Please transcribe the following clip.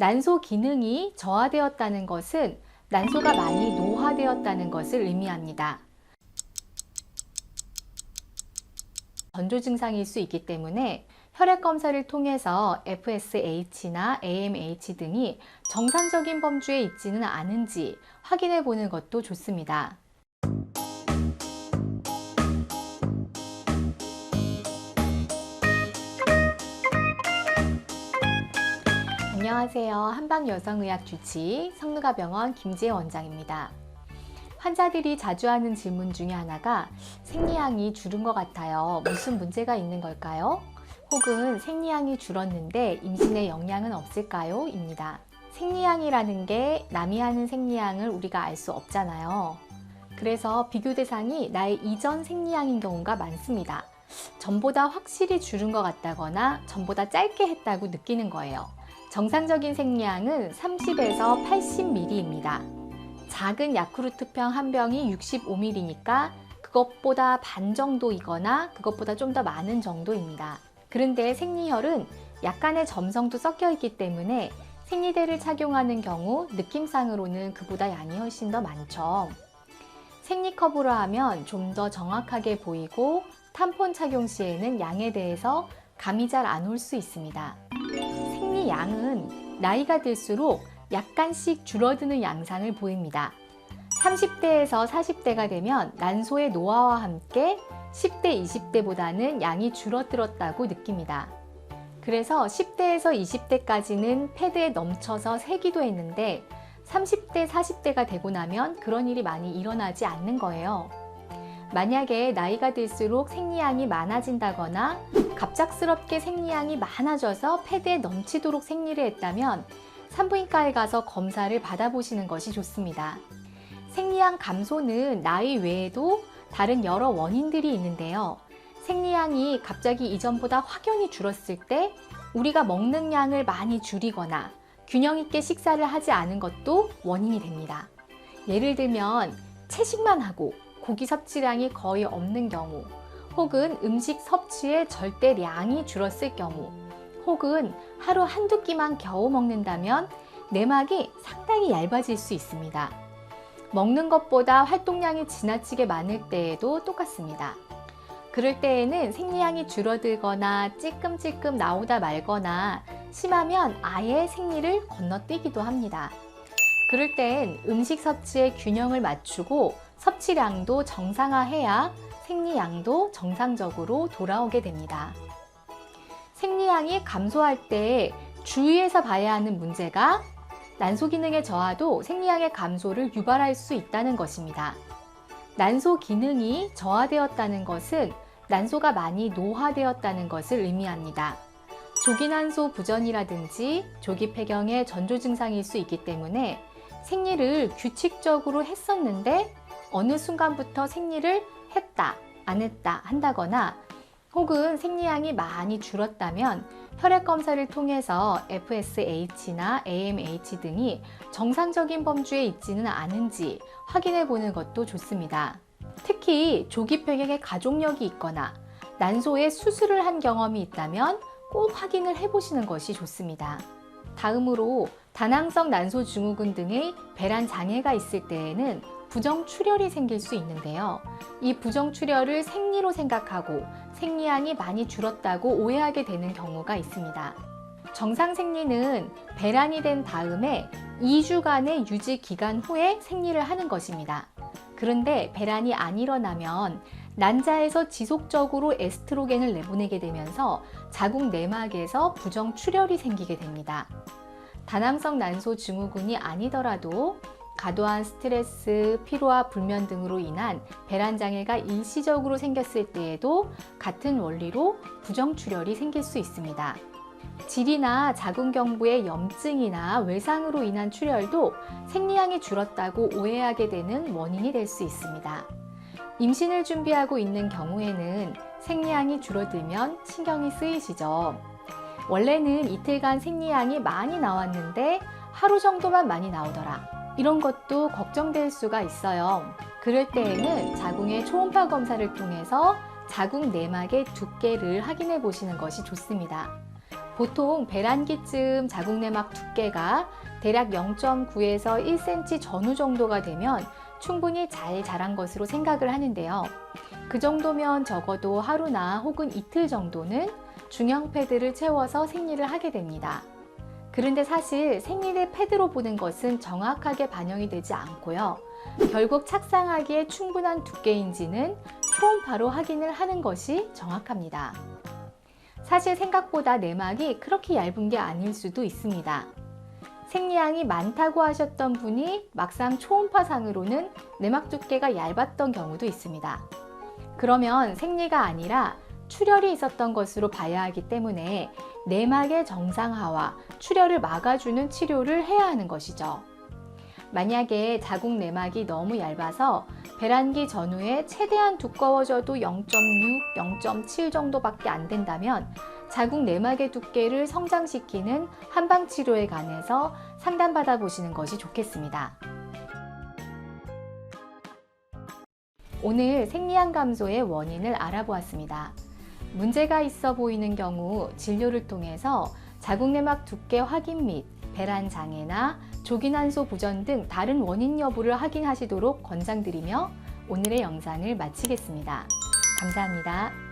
난소 기능이 저하되었다는 것은 난소가 많이 노화되었다는 것을 의미합니다. 전조 증상일 수 있기 때문에 혈액 검사를 통해서 FSH나 AMH 등이 정상적인 범주에 있지는 않은지 확인해 보는 것도 좋습니다. 안녕하세요. 한방여성의학 주치 성누가병원 김지혜 원장입니다. 환자들이 자주 하는 질문 중에 하나가 생리량이 줄은 것 같아요. 무슨 문제가 있는 걸까요? 혹은 생리량이 줄었는데 임신에 영향은 없을까요? 입니다. 생리량이라는 게 남이 하는 생리량을 우리가 알 수 없잖아요. 그래서 비교 대상이 나의 이전 생리량인 경우가 많습니다. 전보다 확실히 줄은 것 같다거나 전보다 짧게 했다고 느끼는 거예요. 정상적인 생리량은 30에서 80ml입니다. 작은 야쿠르트병 한 병이 65ml니까 그것보다 반 정도이거나 그것보다 좀 더 많은 정도입니다. 그런데 생리혈은 약간의 점성도 섞여 있기 때문에 생리대를 착용하는 경우 느낌상으로는 그보다 양이 훨씬 더 많죠. 생리컵으로 하면 좀 더 정확하게 보이고 탐폰 착용 시에는 양에 대해서 감이 잘 안 올 수 있습니다. 생리량은 나이가 들수록 약간씩 줄어드는 양상을 보입니다. 30대에서 40대가 되면 난소의 노화와 함께 10대, 20대보다는 양이 줄어들었다고 느낍니다. 그래서 10대에서 20대까지는 패드에 넘쳐서 새기도 했는데 30대, 40대가 되고 나면 그런 일이 많이 일어나지 않는 거예요. 만약에 나이가 들수록 생리량이 많아진다거나 갑작스럽게 생리량이 많아져서 패드에 넘치도록 생리를 했다면 산부인과에 가서 검사를 받아보시는 것이 좋습니다. 생리량 감소는 나이 외에도 다른 여러 원인들이 있는데요. 생리량이 갑자기 이전보다 확연히 줄었을 때 우리가 먹는 양을 많이 줄이거나 균형 있게 식사를 하지 않은 것도 원인이 됩니다. 예를 들면 채식만 하고 고기 섭취량이 거의 없는 경우, 혹은 음식 섭취의 절대량이 줄었을 경우, 혹은 하루 한두 끼만 겨우 먹는다면 내막이 상당히 얇아질 수 있습니다. 먹는 것보다 활동량이 지나치게 많을 때에도 똑같습니다. 그럴 때에는 생리량이 줄어들거나 찔끔찔끔 나오다 말거나 심하면 아예 생리를 건너뛰기도 합니다. 그럴 땐 음식 섭취의 균형을 맞추고 섭취량도 정상화해야 생리량도 정상적으로 돌아오게 됩니다. 생리량이 감소할 때 주의해서 봐야 하는 문제가 난소 기능의 저하도 생리량의 감소를 유발할 수 있다는 것입니다. 난소 기능이 저하되었다는 것은 난소가 많이 노화되었다는 것을 의미합니다. 조기난소 부전이라든지 조기폐경의 전조 증상일 수 있기 때문에 생리를 규칙적으로 했었는데 어느 순간부터 생리를 했다, 안 했다 한다거나 혹은 생리량이 많이 줄었다면 혈액 검사를 통해서 FSH나 AMH 등이 정상적인 범주에 있지는 않은지 확인해 보는 것도 좋습니다. 특히 조기폐경의 가족력이 있거나 난소에 수술을 한 경험이 있다면 꼭 확인을 해 보시는 것이 좋습니다. 다음으로 다낭성 난소 증후군 등의 배란 장애가 있을 때에는 부정출혈이 생길 수 있는데요. 이 부정출혈을 생리로 생각하고 생리량이 많이 줄었다고 오해하게 되는 경우가 있습니다. 정상 생리는 배란이 된 다음에 2주간의 유지 기간 후에 생리를 하는 것입니다. 그런데 배란이 안 일어나면 난자에서 지속적으로 에스트로겐을 내보내게 되면서 자궁 내막에서 부정출혈이 생기게 됩니다. 다낭성 난소 증후군이 아니더라도 과도한 스트레스, 피로와 불면 등으로 인한 배란 장애가 일시적으로 생겼을 때에도 같은 원리로 부정출혈이 생길 수 있습니다. 질이나 자궁경부의 염증이나 외상으로 인한 출혈도 생리량이 줄었다고 오해하게 되는 원인이 될 수 있습니다. 임신을 준비하고 있는 경우에는 생리량이 줄어들면 신경이 쓰이시죠. 원래는 이틀간 생리량이 많이 나왔는데 하루 정도만 많이 나오더라. 이런 것도 걱정될 수가 있어요. 그럴 때에는 자궁의 초음파 검사를 통해서 자궁 내막의 두께를 확인해 보시는 것이 좋습니다. 보통 배란기쯤 자궁내막 두께가 대략 0.9에서 1cm 전후 정도가 되면 충분히 잘 자란 것으로 생각을 하는데요. 그 정도면 적어도 하루나 혹은 이틀 정도는 중형 패드를 채워서 생리를 하게 됩니다. 그런데 사실 생리를 패드로 보는 것은 정확하게 반영이 되지 않고요. 결국 착상하기에 충분한 두께인지는 초음파로 확인을 하는 것이 정확합니다. 사실 생각보다 내막이 그렇게 얇은 게 아닐 수도 있습니다. 생리양이 많다고 하셨던 분이 막상 초음파상으로는 내막 두께가 얇았던 경우도 있습니다. 그러면 생리가 아니라 출혈이 있었던 것으로 봐야 하기 때문에 내막의 정상화와 출혈을 막아주는 치료를 해야 하는 것이죠. 만약에 자궁 내막이 너무 얇아서 배란기 전후에 최대한 두꺼워져도 0.6, 0.7 정도밖에 안 된다면 자궁 내막의 두께를 성장시키는 한방 치료에 관해서 상담받아 보시는 것이 좋겠습니다. 오늘 생리양 감소의 원인을 알아보았습니다. 문제가 있어 보이는 경우 진료를 통해서 자궁내막 두께 확인 및 배란 장애나 조기난소 부전 등 다른 원인 여부를 확인하시도록 권장드리며 오늘의 영상을 마치겠습니다. 감사합니다.